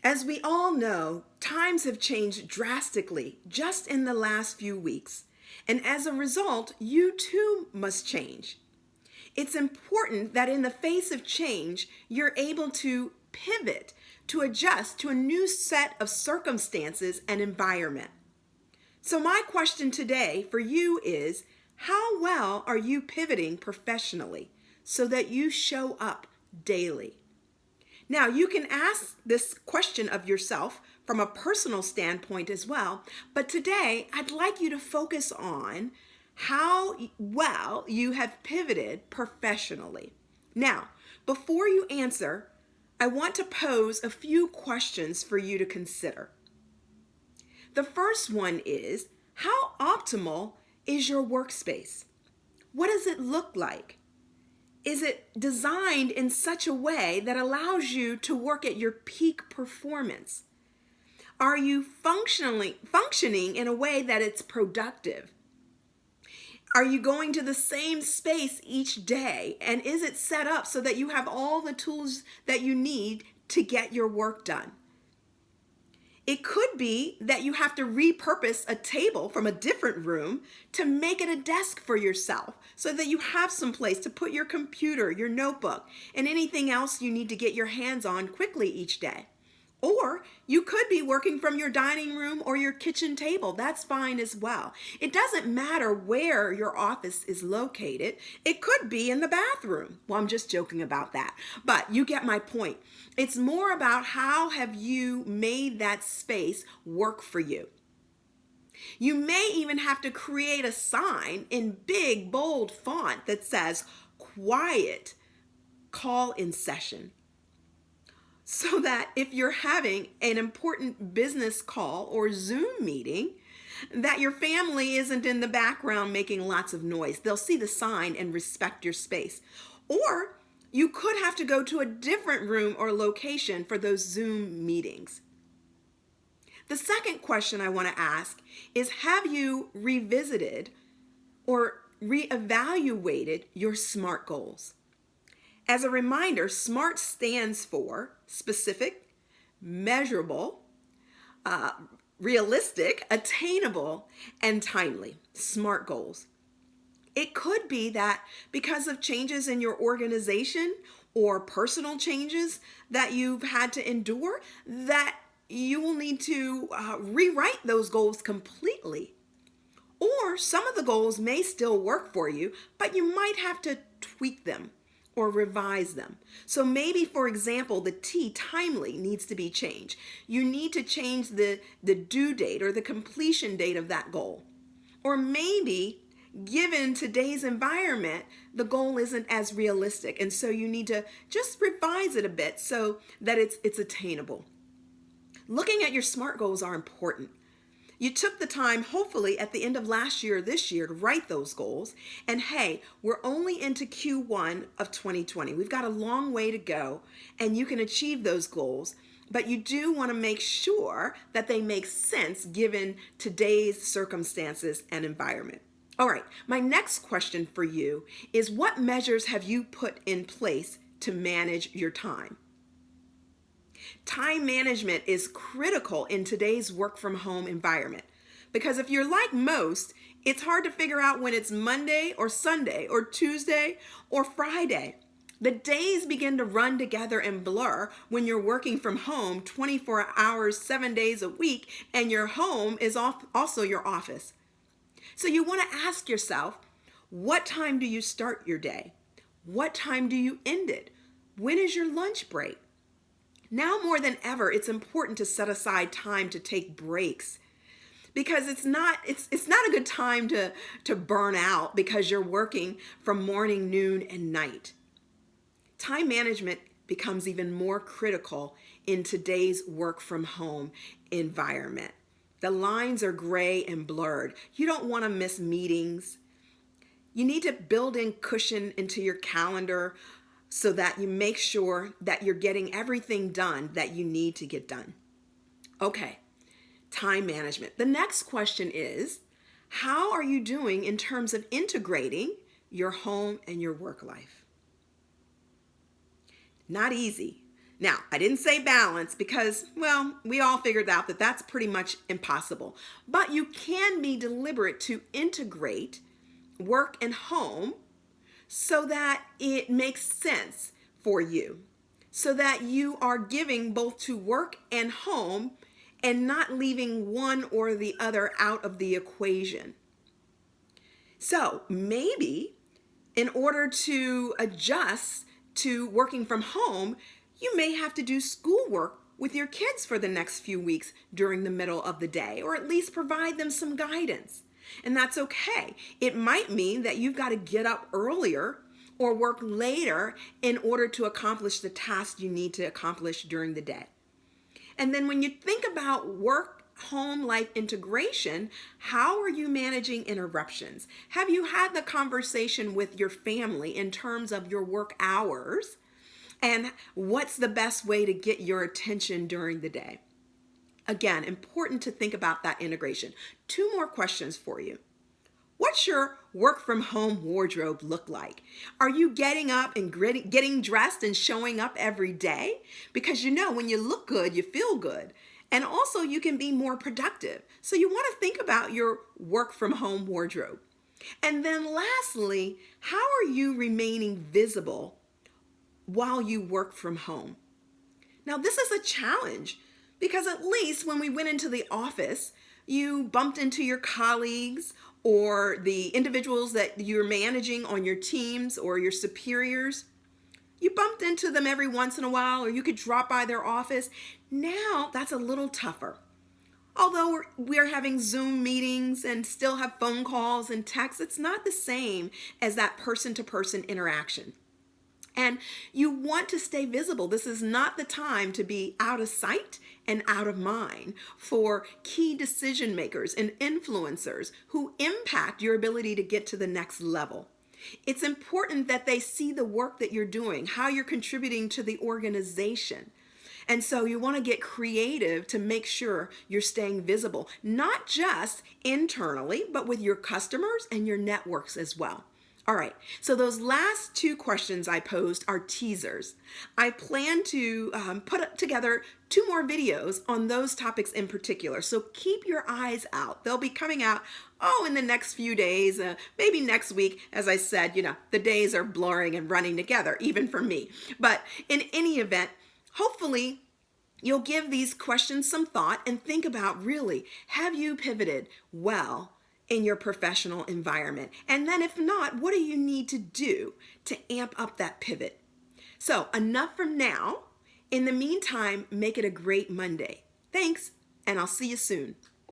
As we all know, times have changed drastically just in the last few weeks, and as a result, you too must change. It's important that in the face of change, you're able to pivot, to adjust to a new set of circumstances and environment. So my question today for you is, how well are you pivoting professionally so that you show up daily? Now, you can ask this question of yourself from a personal standpoint as well, but today I'd like you to focus on how well you have pivoted professionally. Now, before you answer, I want to pose a few questions for you to consider. The first one is, how optimal is your workspace? What does it look like? Is it designed in such a way that allows you to work at your peak performance? Are you functioning in a way that it's productive? Are you going to the same space each day? And is it set up so that you have all the tools that you need to get your work done? It could be that you have to repurpose a table from a different room to make it a desk for yourself so that you have some place to put your computer, your notebook, and anything else you need to get your hands on quickly each day. Or you could be working from your dining room or your kitchen table. That's fine as well. It doesn't matter where your office is located. It could be in the bathroom. Well, I'm just joking about that. But you get my point. It's more about how have you made that space work for you. You may even have to create a sign in big, bold font that says, "Quiet, call in session." So that if you're having an important business call or Zoom meeting, that your family isn't in the background making lots of noise. They'll see the sign and respect your space. Or you could have to go to a different room or location for those Zoom meetings. The second question I want to ask is, have you revisited or reevaluated your SMART goals? As a reminder, SMART stands for specific, measurable, realistic, attainable, and timely. SMART goals. It could be that because of changes in your organization or personal changes that you've had to endure, that you will need to rewrite those goals completely. Or some of the goals may still work for you, but you might have to tweak them or revise them. So maybe, for example, the T, timely, needs to be changed. You need to change the due date or the completion date of that goal. Or maybe, given today's environment, the goal isn't as realistic, and so you need to just revise it a bit so that it's attainable. Looking at your SMART goals are important. You took the time, hopefully, at the end of last year or this year to write those goals. And hey, we're only into Q1 of 2020. We've got a long way to go, and you can achieve those goals. But you do want to make sure that they make sense given today's circumstances and environment. All right, my next question for you is, what measures have you put in place to manage your time? Time management is critical in today's work from home environment, because if you're like most, it's hard to figure out when it's Monday or Sunday or Tuesday or Friday. The days begin to run together and blur when you're working from home 24 hours, 7 days a week, and your home is also your office. So you want to ask yourself, what time do you start your day? What time do you end it? When is your lunch break? Now more than ever, it's important to set aside time to take breaks, because it's not a good time to burn out because you're working from morning, noon, and night. Time management becomes even more critical in today's work from home environment. The lines are gray and blurred. You don't want to miss meetings. You need to build in cushion into your calendar so that you make sure that you're getting everything done that you need to get done. Okay, time management. The next question is, how are you doing in terms of integrating your home and your work life? Not easy. Now, I didn't say balance because, well, we all figured out that that's pretty much impossible. But you can be deliberate to integrate work and home so that it makes sense for you, so that you are giving both to work and home and not leaving one or the other out of the equation. So maybe in order to adjust to working from home, you may have to do schoolwork with your kids for the next few weeks during the middle of the day, or at least provide them some guidance. And that's okay. It might mean that you've got to get up earlier or work later in order to accomplish the tasks you need to accomplish during the day. And then when you think about work home life integration, how are you managing interruptions? Have you had the conversation with your family in terms of your work hours and what's the best way to get your attention during the day? Again, important to think about that integration. 2 more questions for you. What's your work from home wardrobe look like? Are you getting up and getting dressed and showing up every day? Because when you look good, you feel good. And also you can be more productive. So you want to think about your work from home wardrobe. And then lastly, how are you remaining visible while you work from home? Now, this is a challenge because at least when we went into the office, you bumped into your colleagues or the individuals that you're managing on your teams or your superiors. You bumped into them every once in a while, or you could drop by their office. Now that's a little tougher. Although we're having Zoom meetings and still have phone calls and texts, it's not the same as that person-to-person interaction. And you want to stay visible. This is not the time to be out of sight and out of mind for key decision makers and influencers who impact your ability to get to the next level. It's important that they see the work that you're doing, how you're contributing to the organization. And so you want to get creative to make sure you're staying visible, not just internally, but with your customers and your networks as well. All right, so those last 2 questions I posed are teasers. I plan to put together 2 more videos on those topics in particular, so keep your eyes out. They'll be coming out, in the next few days, maybe next week. As I said, the days are blurring and running together, even for me. But in any event, hopefully, you'll give these questions some thought and think about really, have you pivoted well in your professional environment? And then if not, what do you need to do to amp up that pivot? So enough for now. In the meantime, make it a great Monday. Thanks, and I'll see you soon.